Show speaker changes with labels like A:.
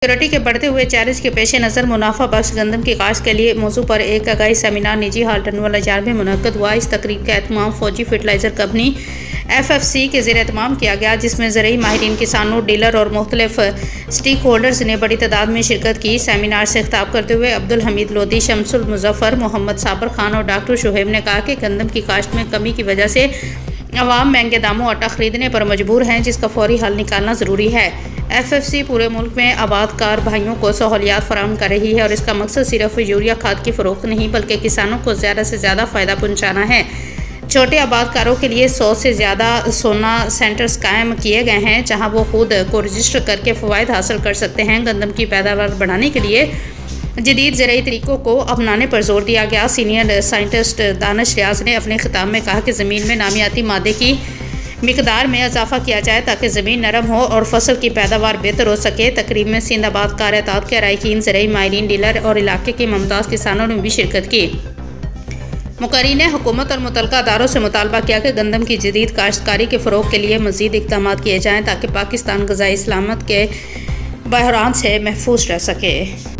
A: Security के बढ़ते हुए चैलेंज के पेश नज़र मुनाफा बख्श गंदम की काश्त के लिए मौजू पर एक आगाही सेमिनार निजी हॉल टनवाला जार में मुनक्कद हुआ। इस तकरीब का एहतमाम फौजी फर्टिलाइज़र कंपनी FFC के ज़ेर एहतमाम किया गया, जिसमें ज़रूरी माहिरीन, किसानों, डीलर और मुख्तलिफ स्टेक होल्डर्स ने बड़ी तादाद में शिरकत की। सेमिनार से खिताब करते हुए अब्दुल हमीद लोधी, शमसुल मुजफ्फर, मोहम्मद साबर खान और डॉक्टर शुहेब ने कहा कि गंदम की काश्त में कमी की वजह से अवाम महंगे दामों आटा खरीदने पर मजबूर हैं, जिसका फौरी हल निकालना ज़रूरी है। FFC पूरे मुल्क में आबादकार भाइयों को सहूलियात फराहम कर रही है और इसका मकसद सिर्फ यूरिया खाद की फ़रोख्त नहीं बल्कि किसानों को ज़्यादा से ज़्यादा फ़ायदा पहुँचाना है। छोटे आबादकारों के लिए 100 से ज़्यादा सोना सेंटर्स कायम किए गए हैं, जहां वो खुद को रजिस्टर करके फ़वाइद हासिल कर सकते हैं। गंदम की पैदावार बढ़ाने के लिए जदीद ज़राई तरीक़ों को अपनाने पर जोर दिया गया। सीनियर साइंटिस्ट दानिश रियाज ने अपने खिताब में कहा कि ज़मीन में नामियाती मादे की मिकदार में इजाफा किया जाए ताकि ज़मीन नरम हो और फसल की पैदावार बेहतर हो सके। तकरीब में सिंध आबादकार एताद के अरकान, ज़राई माहिरीन, डीलर और इलाके के मुमताज़ किसानों ने भी शिरकत की। मुकर्रीन ने हुकूमत और मुतल्लिका अदारों से मुतालबा किया कि गंदम की जदीद काश्तकारी के फ़रोग़ के लिए मज़ीद इक़दाम किए जाएँ ताकि पाकिस्तान ग़ज़ाई सलामत के बहरान से महफूज रह सके।